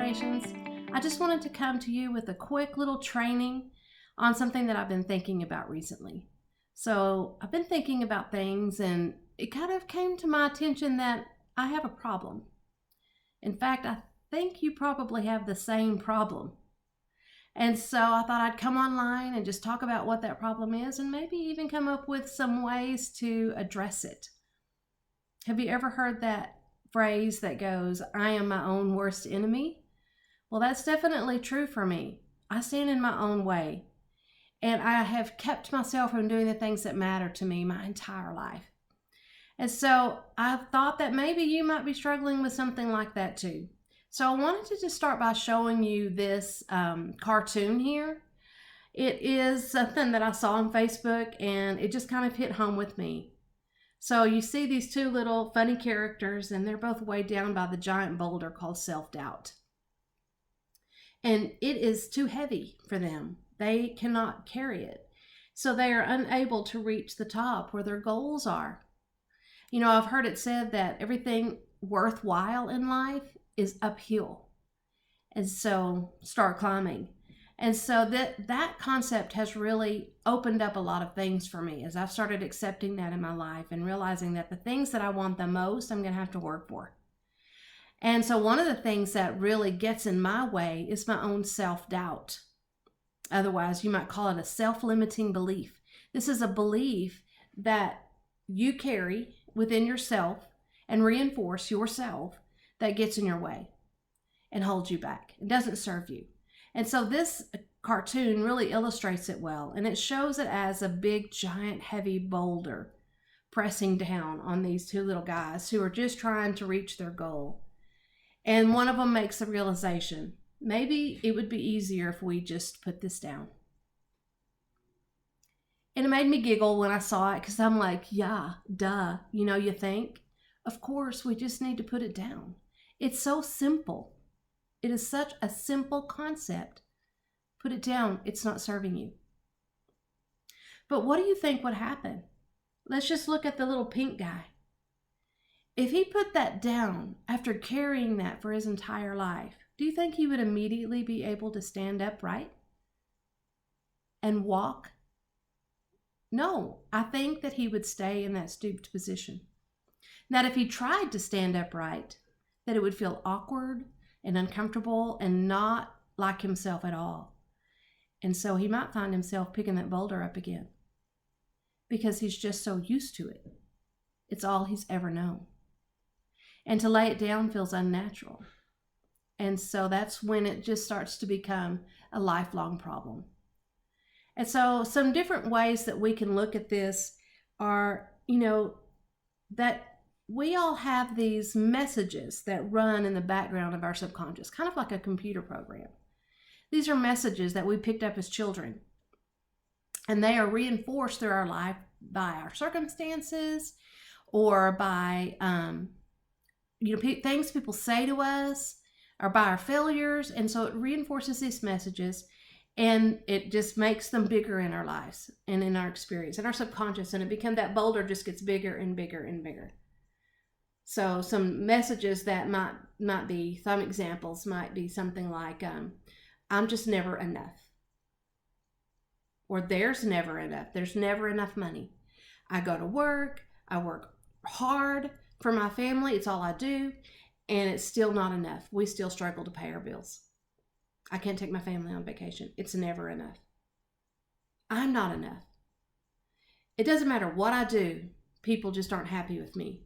Affirmations. I just wanted to come to you with a quick little training on something that I've been thinking about recently. So I've been thinking about things, and it kind of came to my attention that I have a problem. In fact, I think you probably have the same problem. And so I thought I'd come online and just talk about what that problem is and maybe even come up with some ways to address it. Have you ever heard that phrase that goes, "I am my own worst enemy"? Well, that's definitely true for me. I stand in my own way, and I have kept myself from doing the things that matter to me my entire life. And so I thought that maybe you might be struggling with something like that too. So I wanted to just start by showing you this cartoon here. It is something that I saw on Facebook, and it just kind of hit home with me. So you see these two little funny characters, and they're both weighed down by the giant boulder called self-doubt. And it is too heavy for them. They cannot carry it. So they are unable to reach the top where their goals are. You know, I've heard it said that everything worthwhile in life is uphill. And so start climbing. And so that concept has really opened up a lot of things for me as I've started accepting that in my life and realizing that the things that I want the most, I'm going to have to work for. And so one of the things that really gets in my way is my own self-doubt. Otherwise, you might call it a self-limiting belief. This is a belief that you carry within yourself and reinforce yourself that gets in your way and holds you back. It doesn't serve you. And so this cartoon really illustrates it well, and it shows it as a big, giant, heavy boulder pressing down on these two little guys who are just trying to reach their goal. And one of them makes the realization, maybe it would be easier if we just put this down. And it made me giggle when I saw it because I'm like, yeah, duh. You know, you think, of course, we just need to put it down. It's so simple. It is such a simple concept. Put it down. It's not serving you. But what do you think would happen? Let's just look at the little pink guy. If he put that down after carrying that for his entire life, do you think he would immediately be able to stand upright and walk? No, I think that he would stay in that stooped position. That if he tried to stand upright, that it would feel awkward and uncomfortable and not like himself at all. And so he might find himself picking that boulder up again because he's just so used to it. It's all he's ever known. And to lay it down feels unnatural. And so that's when it just starts to become a lifelong problem. And so some different ways that we can look at this are, that we all have these messages that run in the background of our subconscious, kind of like a computer program. These are messages that we picked up as children, and they are reinforced through our life by our circumstances or by things people say to us or by our failures. And so it reinforces these messages, and it just makes them bigger in our lives and in our experience and our subconscious, and that boulder just gets bigger and bigger and bigger. So some messages that might be, some examples might be something like, I'm just never enough. Or there's never enough. There's never enough money. I go to work. I work hard for my family. It's all I do. And it's still not enough. We still struggle to pay our bills. I can't take my family on vacation. It's never enough. I'm not enough. It doesn't matter what I do. People just aren't happy with me.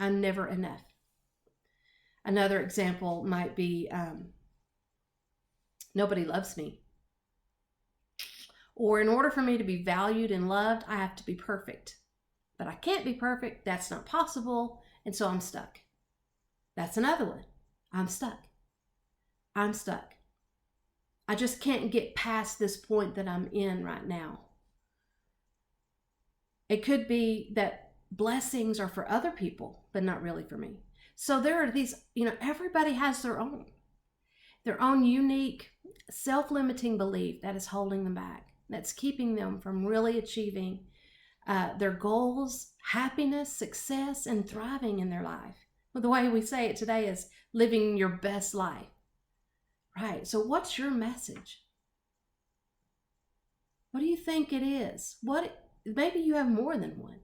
I'm never enough. Another example might be, nobody loves me. Or in order for me to be valued and loved, I have to be perfect. But I can't be perfect. That's not possible. And so I'm stuck. That's another one. I'm stuck. I'm stuck. I just can't get past this point that I'm in right now. It could be that blessings are for other people, but not really for me. So there are these, everybody has their own unique self-limiting belief that is holding them back, that's keeping them from really achieving their goals, happiness, success, and thriving in their life. Well, the way we say it today is living your best life. Right. So what's your message? What do you think it is? Maybe you have more than one.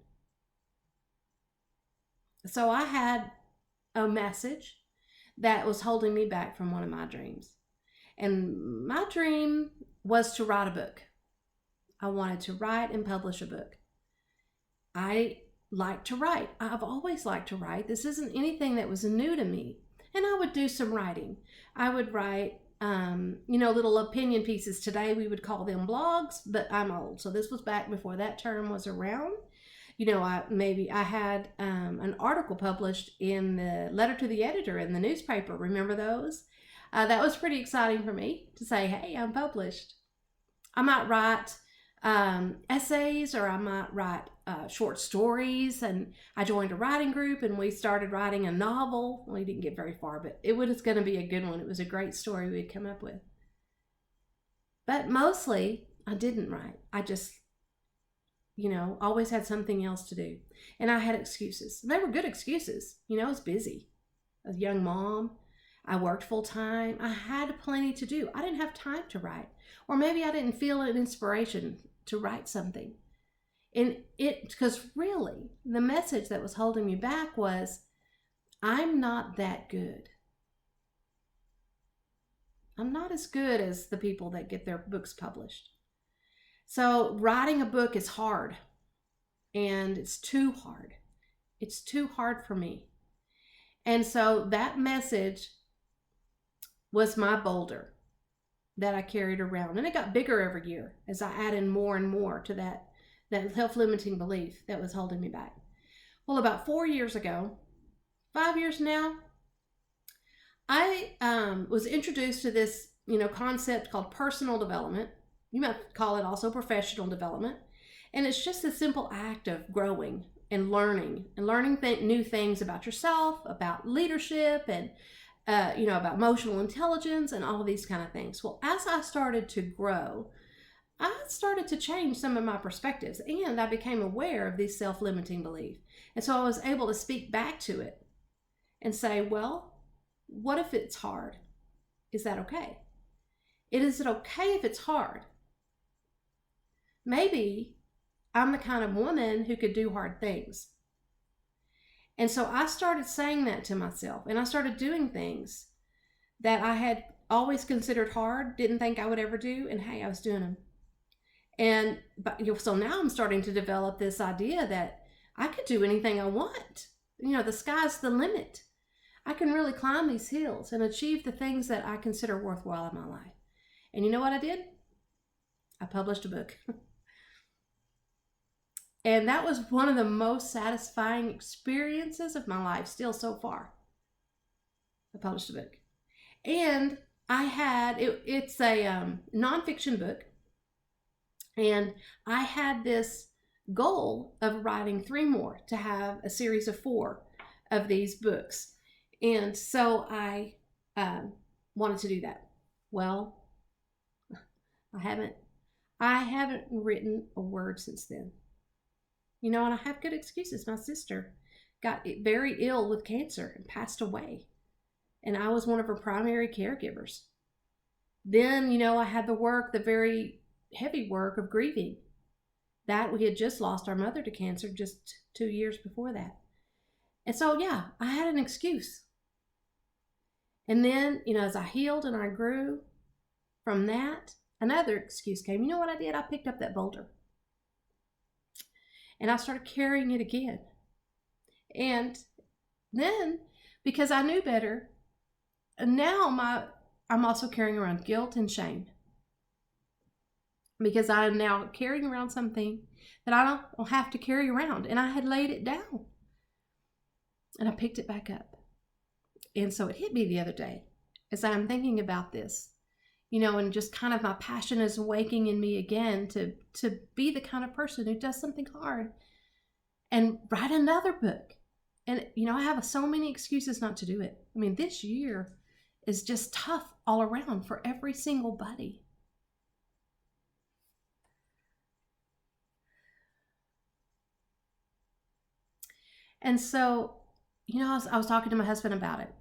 So I had a message that was holding me back from one of my dreams. And my dream was to write a book. I wanted to write and publish a book. I like to write. I've always liked to write. This isn't anything that was new to me. And I would do some writing. I would write, little opinion pieces. Today we would call them blogs, but I'm old. So this was back before that term was around. I had an article published in the letter to the editor in the newspaper. Remember those? That was pretty exciting for me to say, hey, I'm published. I might write essays, or I might write short stories. And I joined a writing group and we started writing a novel. We didn't get very far, but it was going to be a good one. It was a great story we'd come up with. But mostly I didn't write. I just, always had something else to do. And I had excuses. They were good excuses. I was busy. I was a young mom. I worked full time. I had plenty to do. I didn't have time to write. Or maybe I didn't feel an inspiration to write something. Because really, the message that was holding me back was, I'm not that good. I'm not as good as the people that get their books published. So writing a book is hard, and it's too hard. It's too hard for me. And so that message was my boulder that I carried around. And it got bigger every year as I added more and more to that self-limiting belief that was holding me back. Well, about 4 years ago, 5 years now, I was introduced to this, concept called personal development. You might call it also professional development. And it's just a simple act of growing and learning new things about yourself, about leadership, and about emotional intelligence and all of these kind of things. Well, as I started to grow, I started to change some of my perspectives, and I became aware of these self-limiting beliefs. And so I was able to speak back to it and say, well, what if it's hard? Is that okay? Is it okay if it's hard? Maybe I'm the kind of woman who could do hard things. And so I started saying that to myself, and I started doing things that I had always considered hard, didn't think I would ever do, and hey, I was doing them. So now I'm starting to develop this idea that I could do anything I want. The sky's the limit. I can really climb these hills and achieve the things that I consider worthwhile in my life. And you know what I did? I published a book. And that was one of the most satisfying experiences of my life still so far. I published a book. And it's a nonfiction book. And I had this goal of writing 3 more, to have a series of 4 of these books. And so I wanted to do that. Well, I haven't written a word since then. And I have good excuses. My sister got very ill with cancer and passed away. And I was one of her primary caregivers. Then, I had the very heavy work of grieving. That we had just lost our mother to cancer just 2 years before that. And so, yeah, I had an excuse. And then, as I healed and I grew from that, another excuse came. You know what I did? I picked up that boulder. And I started carrying it again. And then, because I knew better, now I'm also carrying around guilt and shame. Because I am now carrying around something that I don't have to carry around. And I had laid it down. And I picked it back up. And so it hit me the other day as I'm thinking about this. And just kind of my passion is awaking in me again to be the kind of person who does something hard and write another book. And, I have so many excuses not to do it. I mean, this year is just tough all around for every single buddy. And so, I was talking to my husband about it.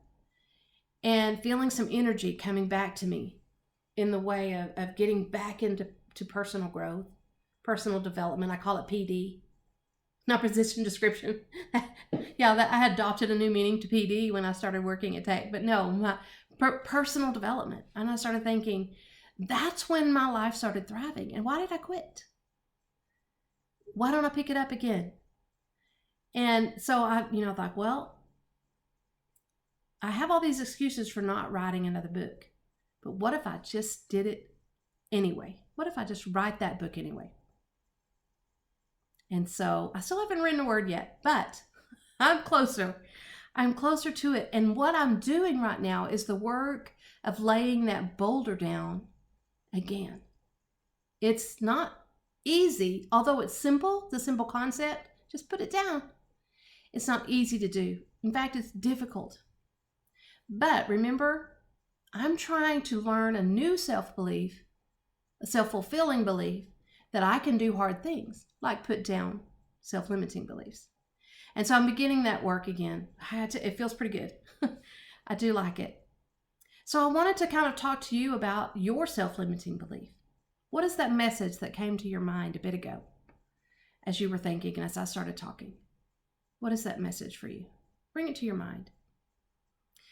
and feeling some energy coming back to me in the way of getting back into personal growth, personal development. I call it PD, not position description. Yeah, I had adopted a new meaning to PD when I started working at Tech, but no, my personal development. And I started thinking, that's when my life started thriving. And why did I quit? Why don't I pick it up again? And so I thought, well, I have all these excuses for not writing another book, but what if I just did it anyway? What if I just write that book anyway? And so I still haven't written a word yet, but I'm closer. I'm closer to it. And what I'm doing right now is the work of laying that boulder down again. It's not easy, although it's simple, the simple concept, just put it down. It's not easy to do. In fact, it's difficult. But remember, I'm trying to learn a new self-belief, a self-fulfilling belief that I can do hard things, like put down self-limiting beliefs. And so I'm beginning that work again. It feels pretty good. I do like it. So I wanted to kind of talk to you about your self-limiting belief. What is that message that came to your mind a bit ago as you were thinking and as I started talking? What is that message for you? Bring it to your mind.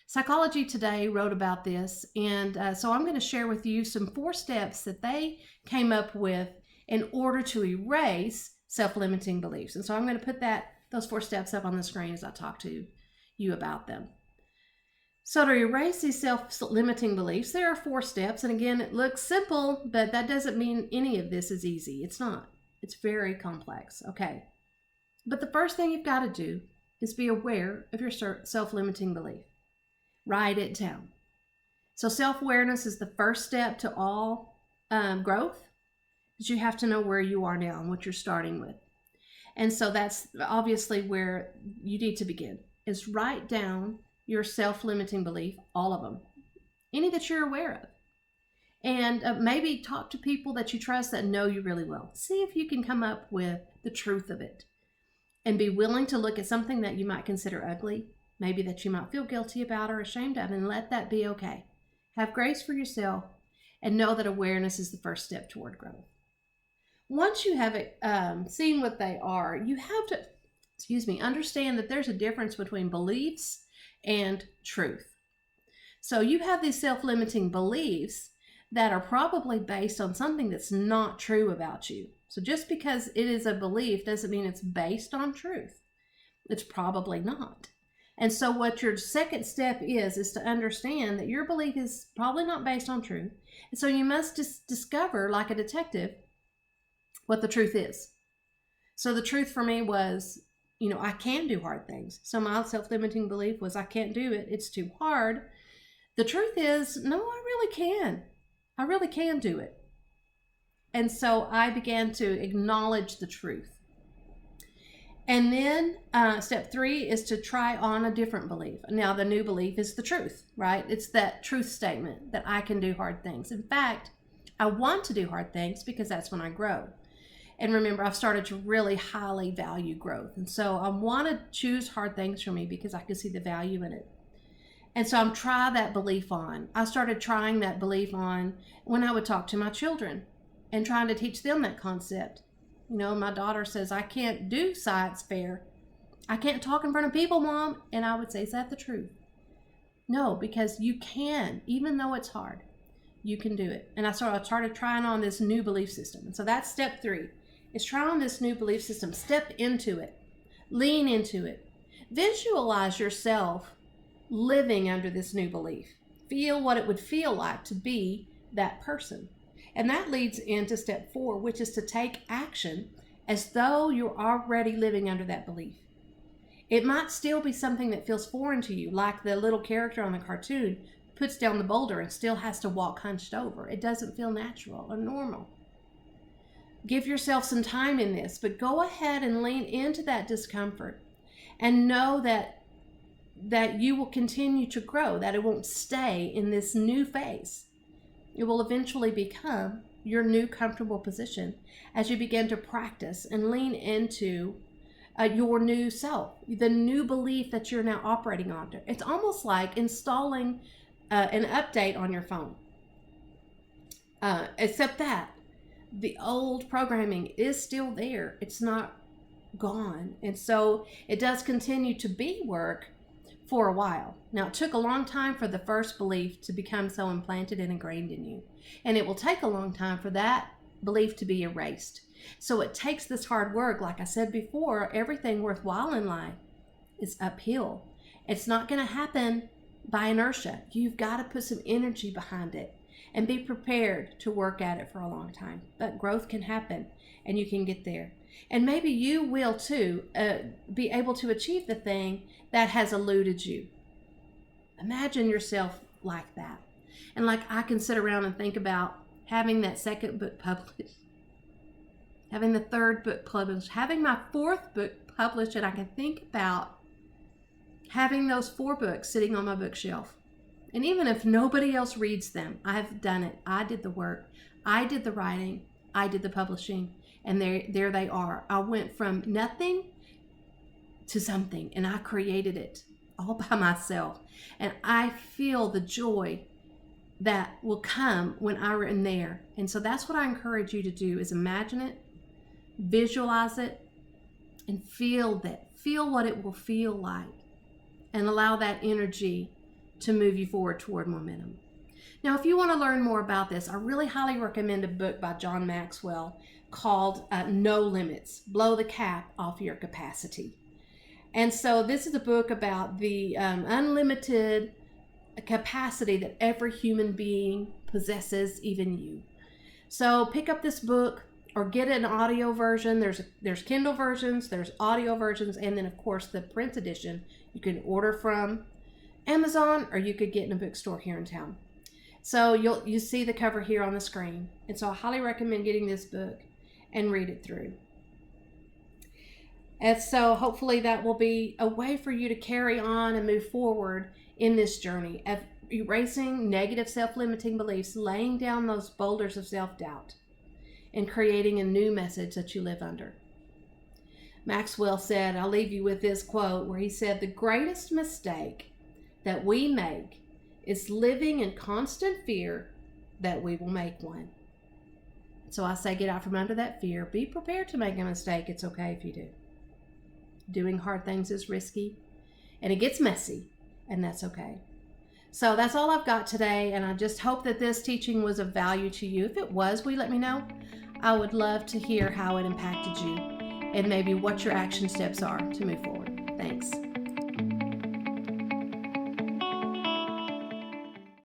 Psychology Today wrote about this, and so I'm going to share with you some 4 steps that they came up with in order to erase self-limiting beliefs. And so I'm going to put those 4 steps up on the screen as I talk to you about them. So to erase these self-limiting beliefs, there are 4 steps. And again, it looks simple, but that doesn't mean any of this is easy. It's not. It's very complex. Okay. But the first thing you've got to do is be aware of your self-limiting belief. Write it down. So self-awareness is the first step to all growth, because you have to know where you are now and what you're starting with. And so that's obviously where you need to begin, is write down your self-limiting belief, all of them, any that you're aware of. And maybe talk to people that you trust that know you really well. See if you can come up with the truth of it. And be willing to look at something that you might consider ugly, maybe that you might feel guilty about or ashamed of, and let that be okay. Have grace for yourself and know that awareness is the first step toward growth. Once you have seen what they are, you have to, understand that there's a difference between beliefs and truth. So you have these self-limiting beliefs that are probably based on something that's not true about you. So just because it is a belief doesn't mean it's based on truth. It's probably not. And so what your second step is to understand that your belief is probably not based on truth. And so you must discover, like a detective, what the truth is. So the truth for me was, I can do hard things. So my self-limiting belief was, I can't do it. It's too hard. The truth is, no, I really can. I really can do it. And so I began to acknowledge the truth. And then step 3 is to try on a different belief. Now, the new belief is the truth, right? It's that truth statement that I can do hard things. In fact, I want to do hard things because that's when I grow. And remember, I've started to really highly value growth. And so I want to choose hard things for me because I can see the value in it. And so I'm trying that belief on. I started trying that belief on when I would talk to my children and trying to teach them that concept. My daughter says, I can't do science fair. I can't talk in front of people, Mom. And I would say, is that the truth? No, because you can, even though it's hard, you can do it. And I started trying on this new belief system. And so that's step 3, is try on this new belief system. Step into it. Lean into it. Visualize yourself living under this new belief. Feel what it would feel like to be that person. And that leads into step 4, which is to take action as though you're already living under that belief. It might still be something that feels foreign to you, like the little character on the cartoon puts down the boulder and still has to walk hunched over. It doesn't feel natural or normal. Give yourself some time in this, but go ahead and lean into that discomfort and know that you will continue to grow, that it won't stay in this new phase. It will eventually become your new comfortable position as you begin to practice and lean into your new self, the new belief that you're now operating under. It's almost like installing an update on your phone, except that the old programming is still there. It's not gone. And so it does continue to be work for a while. Now, it took a long time for the first belief to become so implanted and ingrained in you. And it will take a long time for that belief to be erased. So it takes this hard work. Like I said before, everything worthwhile in life is uphill. It's not going to happen by inertia. You've got to put some energy behind it and be prepared to work at it for a long time. But growth can happen and you can get there. And maybe you will too be able to achieve the thing that has eluded you. Imagine yourself like that. And like I can sit around and think about having that second book published, having the third book published, having my fourth book published, and I can think about having those 4 books sitting on my bookshelf. And even if nobody else reads them, I've done it. I did the work. I did the writing. I did the publishing. And there they are. I went from nothing to something, and I created it all by myself. And I feel the joy that will come when I'm in there. And so that's what I encourage you to do, is imagine it, visualize it, and feel that. Feel what it will feel like, and allow that energy to move you forward toward momentum. Now, if you want to learn more about this, I really highly recommend a book by John Maxwell called No Limits, Blow the Cap Off Your Capacity. And so this is a book about the unlimited capacity that every human being possesses, even you. So pick up this book or get an audio version. There's Kindle versions, there's audio versions, and then of course the print edition you can order from Amazon, or you could get in a bookstore here in town. So you see the cover here on the screen. And so I highly recommend getting this book and read it through. And so hopefully that will be a way for you to carry on and move forward in this journey of erasing negative self-limiting beliefs, laying down those boulders of self-doubt, and creating a new message that you live under. Maxwell said, I'll leave you with this quote where he said, "The greatest mistake that we make is living in constant fear that we will make one." So I say, get out from under that fear. Be prepared to make a mistake. It's okay if you do. Doing hard things is risky, and it gets messy, and that's okay. So that's all I've got today, and I just hope that this teaching was of value to you. If it was, will you let me know? I would love to hear how it impacted you and maybe what your action steps are to move forward. Thanks.